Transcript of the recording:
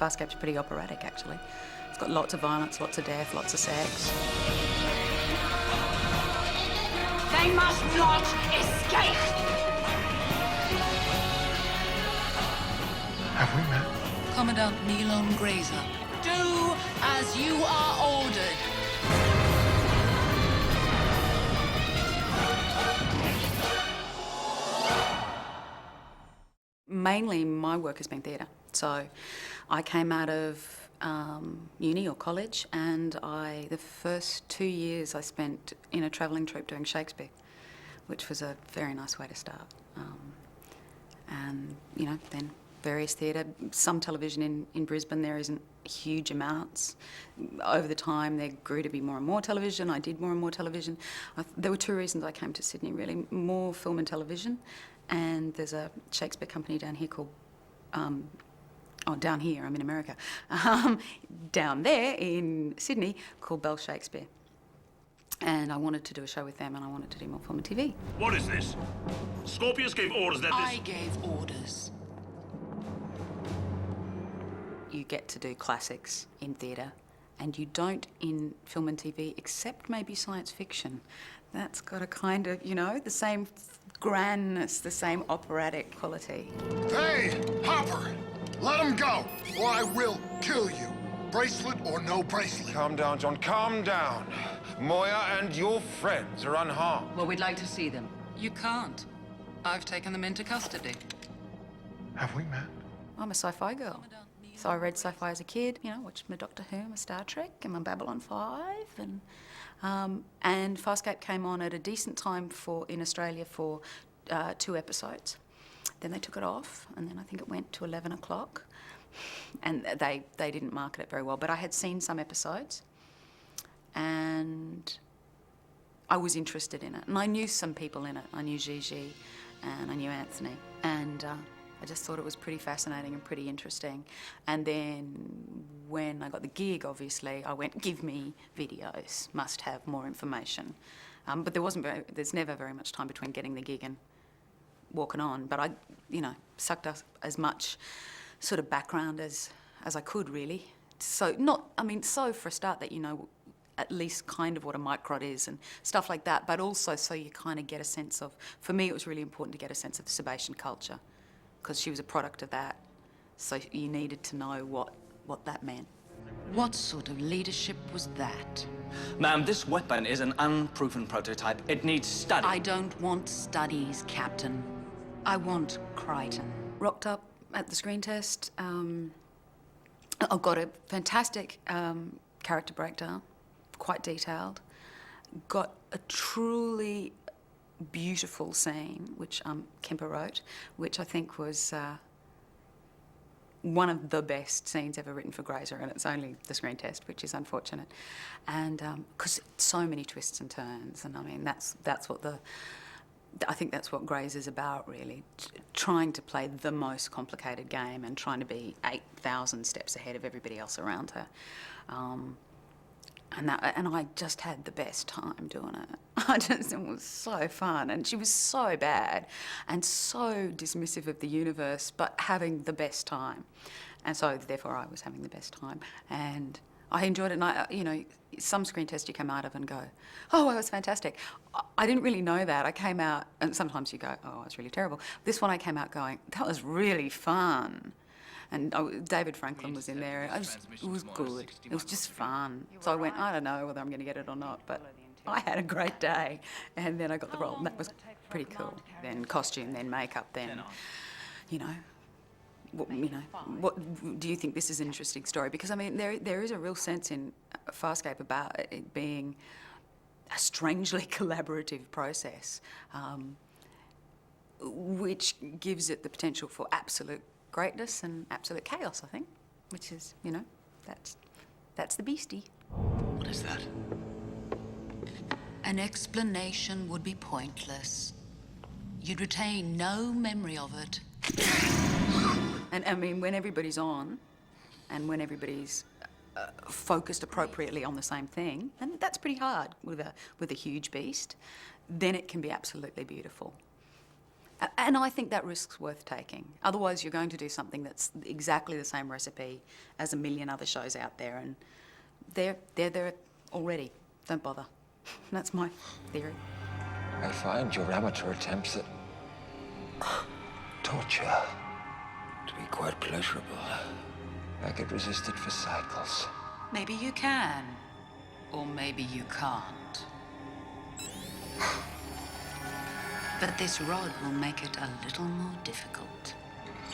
Farscape's pretty operatic, actually. It's got lots of violence, lots of death, lots of sex. They must not escape! Have we met? Commandant Milon Grazer, do as you are ordered. Mainly, my work has been theatre. So I came out of uni or college, and the first 2 years I spent in a travelling troupe doing Shakespeare, which was a very nice way to start. And, you know, then various theatre, some television in Brisbane. There isn't huge amounts. Over the time, there grew to be more and more television. I did more and more television. There were two reasons I came to Sydney, really. More film and television, and there's a Shakespeare company down here called, down here, I'm in America, down there in Sydney called Bell Shakespeare. And I wanted to do a show with them, and I wanted to do more film and TV. What is this? Scorpius gave orders that I gave orders. You get to do classics in theatre, and you don't in film and TV, except maybe science fiction. That's got a kind of, you know, the same grandness, the same operatic quality. Hey, Hopper! Let him go, or I will kill you. Bracelet or no bracelet. Calm down, John, calm down. Moya and your friends are unharmed. Well, we'd like to see them. You can't. I've taken them into custody. Have we met? I'm a sci-fi girl. So I read sci-fi as a kid, you know, watched my Doctor Who, my Star Trek, and my Babylon 5, and Farscape came on at a decent time in Australia for 2 episodes. Then they took it off, and then I think it went to 11 o'clock, and they didn't market it very well. But I had seen some episodes, and I was interested in it, and I knew some people in it. I knew Gigi, and I knew Anthony, and I just thought it was pretty fascinating and pretty interesting. And then when I got the gig, obviously, I went, give me videos, must have more information. But there's never very much time between getting the gig and walking on. But I, you know, sucked up as much sort of background as I could, really. So so for a start that you know at least kind of what a microd is and stuff like that, but also so you kind of get a sense of, for me it was really important to get a sense of the Sebastian culture, because she was a product of that, so you needed to know what that meant. What sort of leadership was that? Ma'am, this weapon is an unproven prototype. It needs study. I don't want studies, Captain. I want Crichton. Rocked up at the screen test. I've got a fantastic character breakdown, quite detailed. Got a truly beautiful scene, which Kemper wrote, which I think was one of the best scenes ever written for Grazer, and it's only the screen test, which is unfortunate. And because so many twists and turns, and I mean that's what I think that's what Grazer's about, really, trying to play the most complicated game and trying to be 8,000 steps ahead of everybody else around her. And I just had the best time doing it. It was so fun, and she was so bad and so dismissive of the universe, but having the best time. And so, therefore, I was having the best time. And I enjoyed it, and you know, some screen tests you come out of and go, oh, that was fantastic. I didn't really know that. I came out, and sometimes you go, oh, it's really terrible. This one I came out going, that was really fun. And David Franklin was in there. It was good. It was just fun. So I went, I don't know whether I'm going to get it or not, but I had a great day. And then I got the role, and that was pretty cool. Then costume, then makeup, then, you know, what do you think this is an interesting story? Because, I mean, there is a real sense in Farscape about it being a strangely collaborative process, which gives it the potential for absolute greatness and absolute chaos, I think, which is, you know, that's the beastie. What is that? An explanation would be pointless. You'd retain no memory of it. And I mean, when everybody's on, and when everybody's focused appropriately on the same thing, and that's pretty hard with a huge beast, then it can be absolutely beautiful. And I think that risk's worth taking. Otherwise, you're going to do something that's exactly the same recipe as a million other shows out there, and they're there already. Don't bother. That's my theory. I find your amateur attempts at torture to be quite pleasurable. I could resist it for cycles. Maybe you can, or maybe you can't. But this rod will make it a little more difficult.